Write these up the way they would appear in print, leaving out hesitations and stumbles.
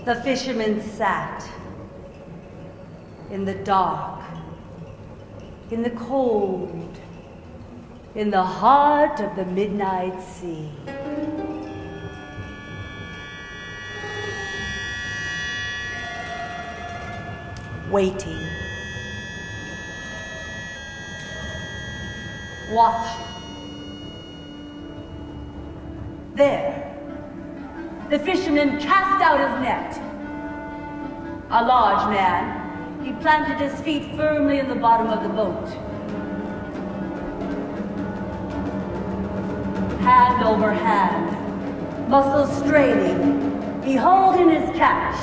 The fisherman sat in the dark, in the cold, in the heart of the midnight sea. Waiting. Watching. There, the fisherman cast out his net. A large man, he planted his feet firmly in the bottom of the boat. Hand over hand, muscles straining, he hauled in his catch.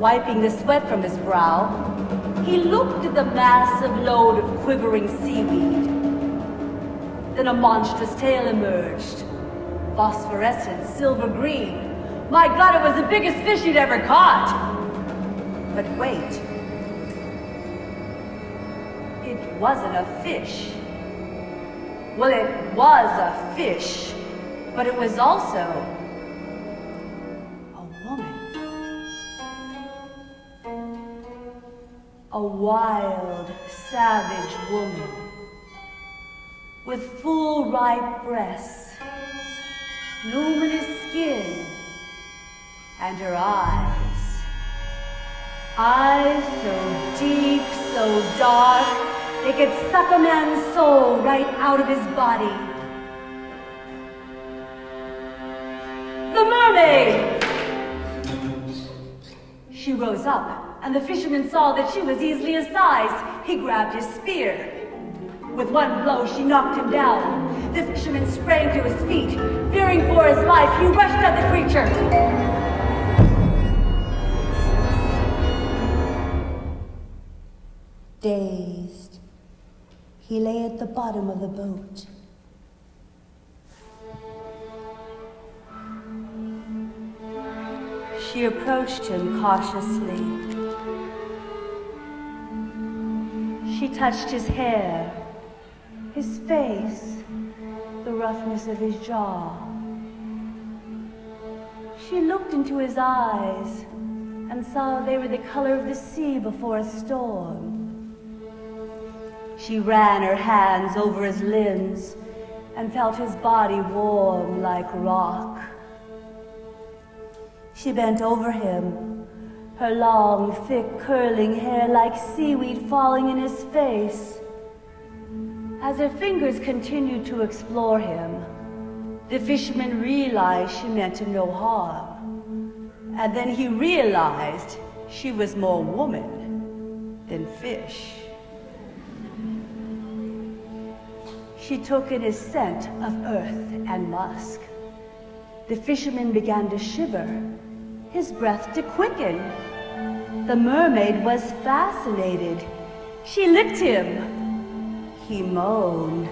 Wiping the sweat from his brow, he looked at the massive load of quivering seaweed. Then a monstrous tail emerged, phosphorescent, silver green. My God, it was the biggest fish he'd ever caught. But wait, it wasn't a fish. Well, it was a fish, but it was also a woman. A wild, savage woman with full, ripe breasts, luminous skin, and her eyes. Eyes so deep, so dark, they could suck a man's soul right out of his body. The mermaid! She rose up, and the fisherman saw that she was easily his size. He grabbed his spear. With one blow, she knocked him down. The fisherman sprang to his feet. Fearing for his life, he rushed at the creature. Dazed, he lay at the bottom of the boat. She approached him cautiously. She touched his hair, his face, the roughness of his jaw. She looked into his eyes and saw they were the color of the sea before a storm. She ran her hands over his limbs and felt his body warm like rock. She bent over him, her long, thick, curling hair like seaweed falling in his face. As her fingers continued to explore him, the fisherman realized she meant him no harm. And then he realized she was more woman than fish. She took in his scent of earth and musk. The fisherman began to shiver, his breath to quicken. The mermaid was fascinated. She licked him. He moaned,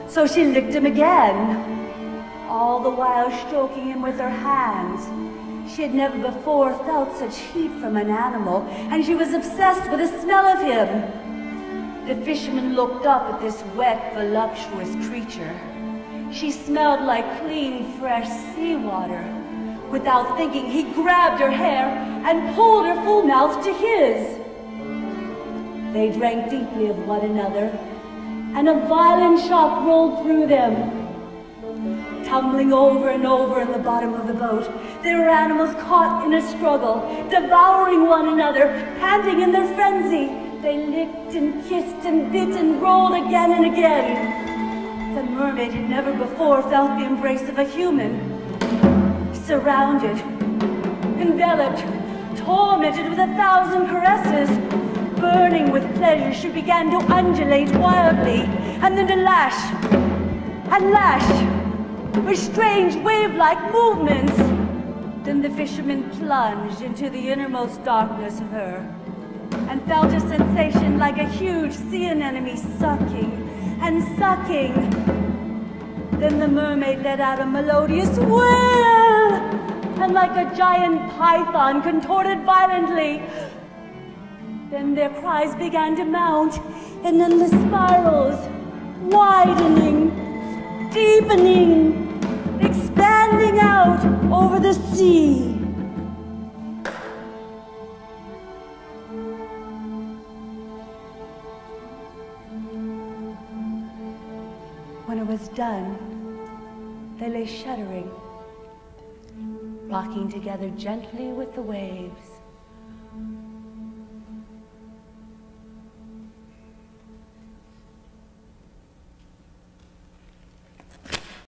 so she licked him again, all the while stroking him with her hands. She had never before felt such heat from an animal, and she was obsessed with the smell of him. The fisherman looked up at this wet, voluptuous creature. She smelled like clean, fresh seawater. Without thinking, he grabbed her hair and pulled her full mouth to his. They drank deeply of one another, and a violent shock rolled through them. Tumbling over and over in the bottom of the boat, they were animals caught in a struggle, devouring one another, panting in their frenzy. They licked and kissed and bit and rolled again and again. The mermaid had never before felt the embrace of a human. Surrounded, enveloped, tormented with 1,000 caresses, burning with pleasure, she began to undulate wildly, and then to lash and lash with strange wave-like movements. Then the fisherman plunged into the innermost darkness of her and felt a sensation like a huge sea anemone sucking and sucking. Then the mermaid let out a melodious wail, and like a giant python contorted violently. Then their cries began to mount in endless spirals, widening, deepening, expanding out. out over the sea. When it was done, they lay shuddering, rocking together gently with the waves,